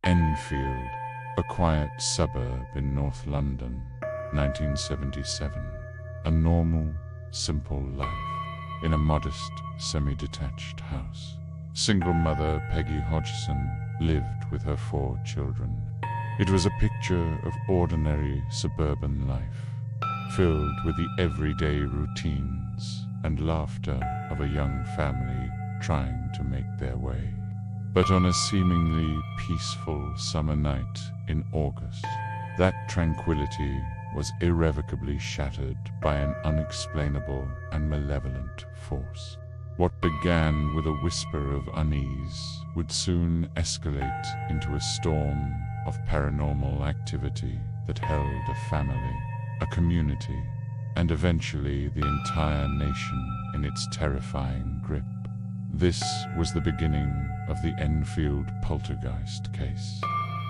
Enfield, a quiet suburb in North London, 1977. A normal, simple life in a modest, semi-detached house. Single mother Peggy Hodgson lived with her 4 children. It was a picture of ordinary suburban life, filled with the everyday routines and laughter of a young family trying to make their way. But on a seemingly peaceful summer night in August, that tranquility was irrevocably shattered by an unexplainable and malevolent force. What began with a whisper of unease would soon escalate into a storm of paranormal activity that held a family, a community, and eventually the entire nation in its terrifying grip. This was the beginning of the Enfield Poltergeist case,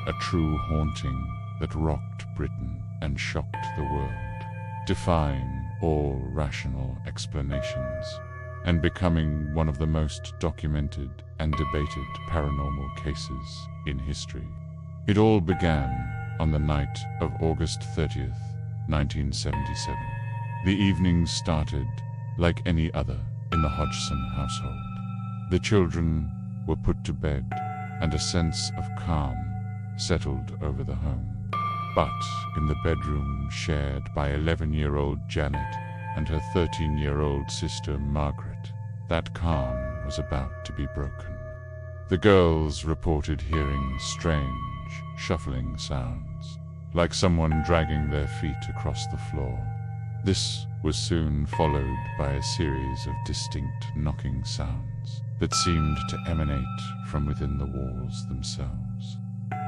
a true haunting that rocked Britain and shocked the world, defying all rational explanations, and becoming one of the most documented and debated paranormal cases in history. It all began on the night of August 30th, 1977. The evening started like any other in the Hodgson household. The children were put to bed, and a sense of calm settled over the home. But in the bedroom shared by 11-year-old Janet and her 13-year-old sister Margaret, that calm was about to be broken. The girls reported hearing strange, shuffling sounds, like someone dragging their feet across the floor. This was soon followed by a series of distinct knocking sounds that seemed to emanate from within the walls themselves.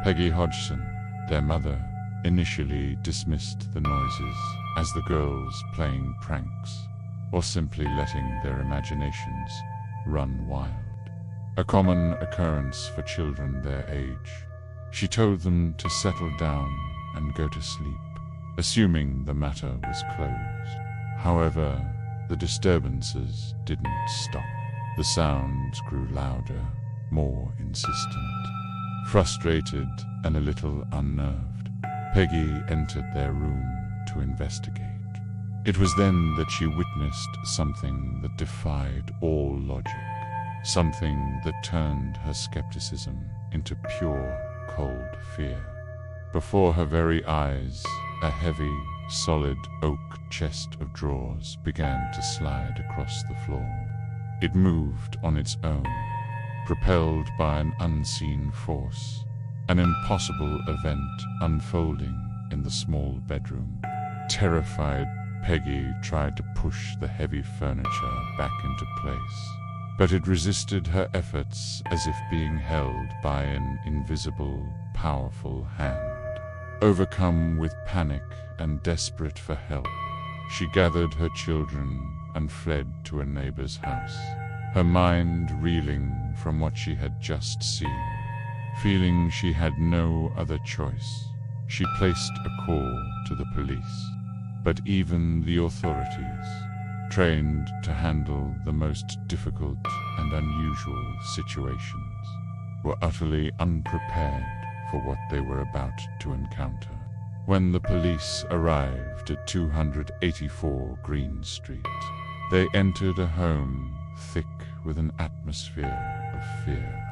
Peggy Hodgson, their mother, initially dismissed the noises as the girls playing pranks or simply letting their imaginations run wild. A common occurrence for children their age. She told them to settle down and go to sleep, assuming the matter was closed. However, the disturbances didn't stop. The sounds grew louder, more insistent. Frustrated and a little unnerved, Peggy entered their room to investigate. It was then that she witnessed something that defied all logic, something that turned her skepticism into pure, cold fear. Before her very eyes, a heavy, solid oak chest of drawers began to slide across the floor. It moved on its own, propelled by an unseen force, an impossible event unfolding in the small bedroom. Terrified, Peggy tried to push the heavy furniture back into place, but it resisted her efforts as if being held by an invisible, powerful hand. Overcome with panic and desperate for help, she gathered her children and fled to a neighbor's house, her mind reeling from what she had just seen. Feeling she had no other choice, she placed a call to the police. But even the authorities, trained to handle the most difficult and unusual situations, were utterly unprepared for what they were about to encounter. When the police arrived at 284 Green Street, they entered a home thick with an atmosphere of fear.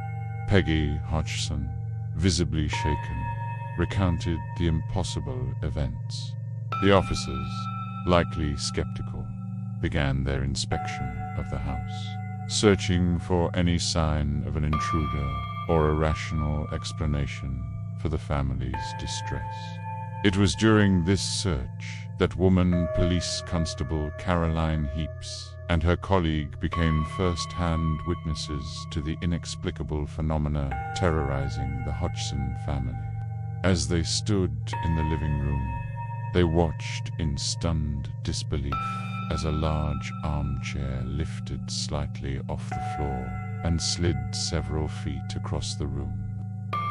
Peggy Hodgson, visibly shaken, recounted the impossible events. The officers, likely skeptical, began their inspection of the house, searching for any sign of an intruder or a rational explanation for the family's distress. It was during this search that woman police constable Caroline Heaps and her colleague became first-hand witnesses to the inexplicable phenomena terrorizing the Hodgson family. As they stood in the living room, they watched in stunned disbelief as a large armchair lifted slightly off the floor and slid several feet across the room,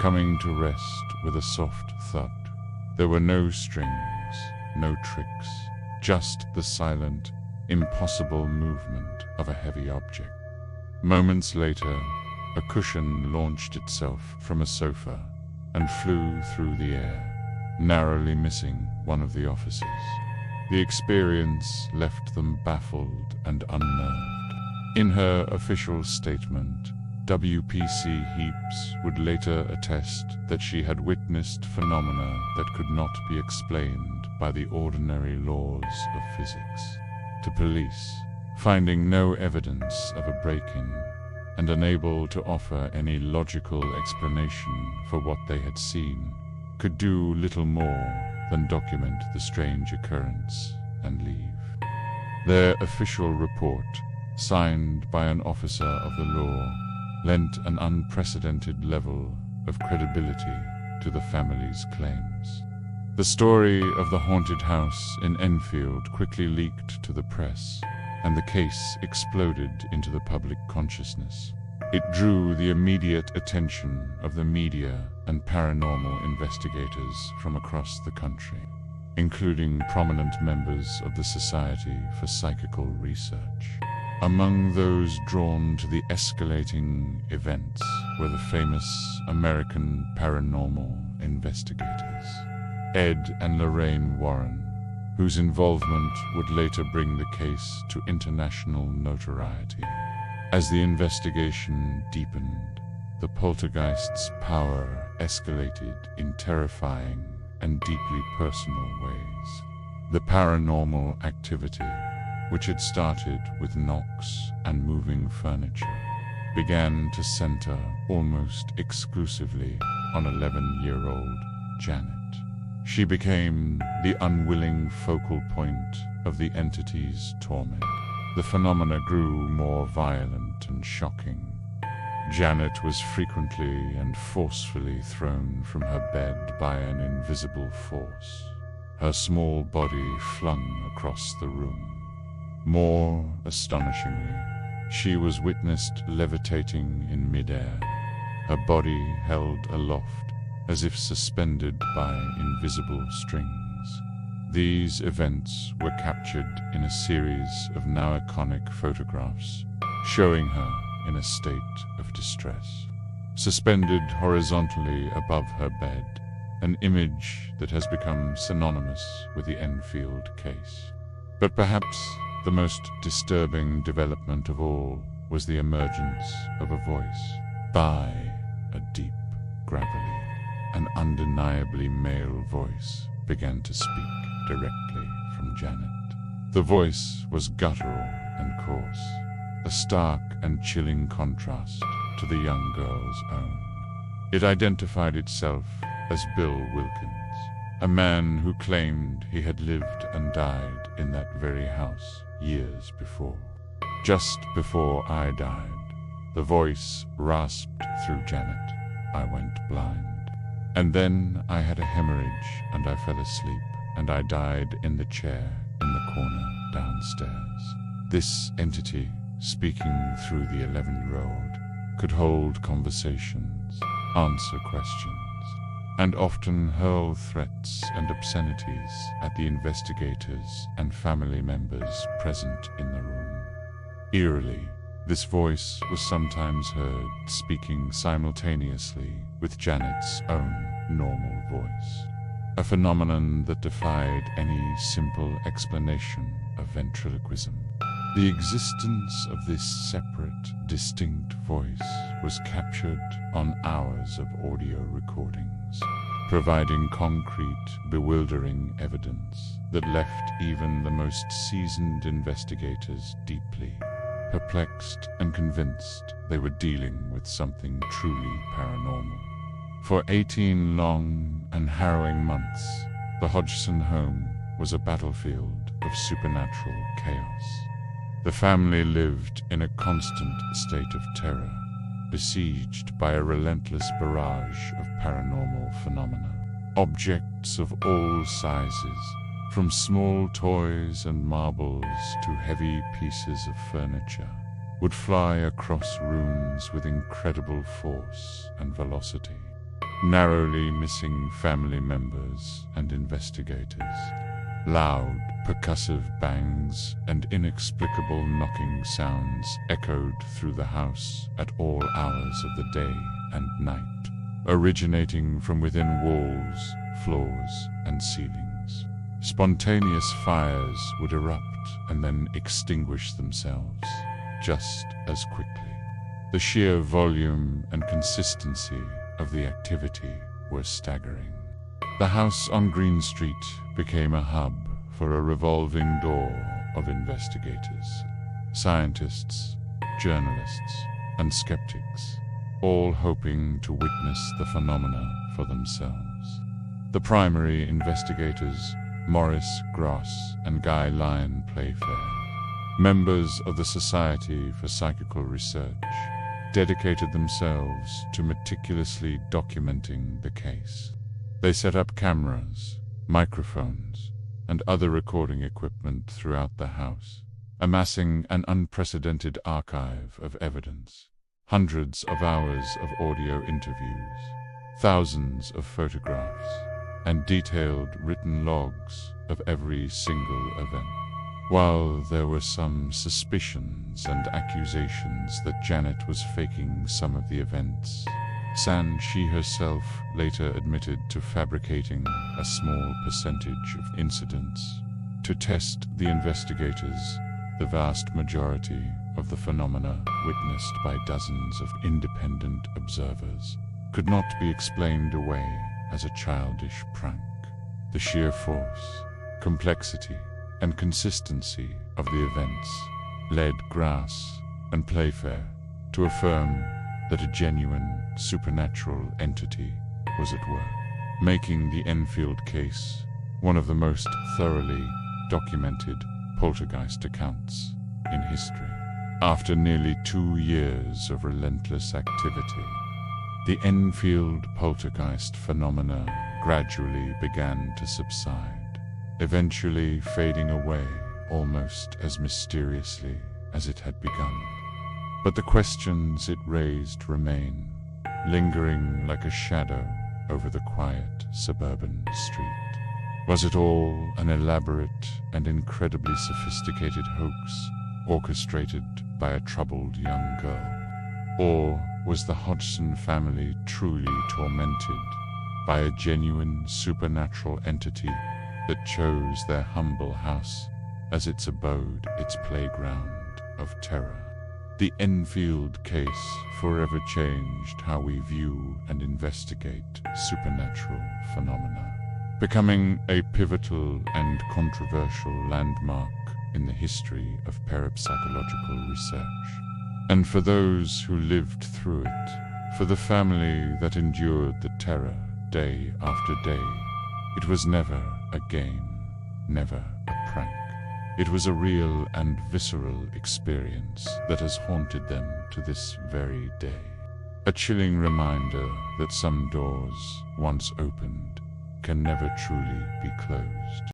coming to rest with a soft thud. There were no strings, no tricks, just the silent, impossible movement of a heavy object. Moments later, a cushion launched itself from a sofa and flew through the air, narrowly missing one of the officers. The experience left them baffled and unnerved. In her official statement, WPC Heaps would later attest that she had witnessed phenomena that could not be explained by the ordinary laws of physics. To police, finding no evidence of a break-in and unable to offer any logical explanation for what they had seen, could do little more than document the strange occurrence and leave. Their official report, signed by an officer of the law, lent an unprecedented level of credibility to the family's claims. The story of the haunted house in Enfield quickly leaked to the press, and the case exploded into the public consciousness. It drew the immediate attention of the media and paranormal investigators from across the country, including prominent members of the Society for Psychical Research. Among those drawn to the escalating events were the famous American paranormal investigators, Ed and Lorraine Warren, whose involvement would later bring the case to international notoriety. As the investigation deepened, the poltergeist's power escalated in terrifying and deeply personal ways. The paranormal activity, which had started with knocks and moving furniture, began to center almost exclusively on 11-year-old Janet. She became the unwilling focal point of the entity's torment. The phenomena grew more violent and shocking. Janet was frequently and forcefully thrown from her bed by an invisible force, her small body flung across the room. More astonishingly, she was witnessed levitating in midair, her body held aloft as if suspended by invisible strings. These events were captured in a series of now iconic photographs, showing her in a state of distress, suspended horizontally above her bed, an image that has become synonymous with the Enfield case. But perhaps the most disturbing development of all was the emergence of a voice. By a deep, gravelly, and undeniably male voice began to speak directly from Janet. The voice was guttural and coarse, a stark and chilling contrast to the young girl's own. It identified itself as Bill Wilkins, a man who claimed he had lived and died in that very house years before. Just before I died, the voice rasped through Janet. I went blind. And then I had a hemorrhage and I fell asleep, and I died in the chair in the corner downstairs. This entity, speaking through the 11-year-old, could hold conversations, answer questions, and often hurl threats and obscenities at the investigators and family members present in the room. Eerily, this voice was sometimes heard speaking simultaneously with Janet's own normal voice, a phenomenon that defied any simple explanation of ventriloquism. The existence of this separate, distinct voice was captured on hours of audio recordings, providing concrete, bewildering evidence that left even the most seasoned investigators deeply perplexed and convinced they were dealing with something truly paranormal. For 18 long and harrowing months, the Hodgson home was a battlefield of supernatural chaos. The family lived in a constant state of terror, besieged by a relentless barrage of paranormal phenomena. Objects of all sizes, from small toys and marbles to heavy pieces of furniture, would fly across rooms with incredible force and velocity, narrowly missing family members and investigators. Loud, percussive bangs and inexplicable knocking sounds echoed through the house at all hours of the day and night. originating from within walls, floors, and ceilings. Spontaneous fires would erupt and then extinguish themselves just as quickly. The sheer volume and consistency of the activity were staggering. The house on Green Street became a hub for a revolving door of investigators, scientists, journalists, and skeptics, all hoping to witness the phenomena for themselves. The primary investigators, Maurice Gross and Guy Lyon Playfair, members of the Society for Psychical Research, dedicated themselves to meticulously documenting the case. They set up cameras, microphones, and other recording equipment throughout the house, amassing an unprecedented archive of evidence. Hundreds of hours of audio interviews, thousands of photographs, and detailed written logs of every single event. While there were some suspicions and accusations that Janet was faking some of the events, she herself later admitted to fabricating a small percentage of incidents. To test the investigators, the vast majority of the phenomena witnessed by dozens of independent observers could not be explained away as a childish prank. The sheer force, complexity, and consistency of the events led Grass and Playfair to affirm that a genuine supernatural entity was at work, making the Enfield case one of the most thoroughly documented poltergeist accounts in history. After nearly 2 years of relentless activity, the Enfield Poltergeist phenomena gradually began to subside, eventually fading away almost as mysteriously as it had begun. But the questions it raised remain, lingering like a shadow over the quiet suburban street. Was it all an elaborate and incredibly sophisticated hoax orchestrated by a troubled young girl? Or was the Hodgson family truly tormented by a genuine supernatural entity that chose their humble house as its abode, its playground of terror? The Enfield case forever changed how we view and investigate supernatural phenomena, becoming a pivotal and controversial landmark in the history of parapsychological research. And for those who lived through it, for the family that endured the terror day after day, it was never a game, never a prank. It was a real and visceral experience that has haunted them to this very day. A chilling reminder that some doors, once opened, can never truly be closed.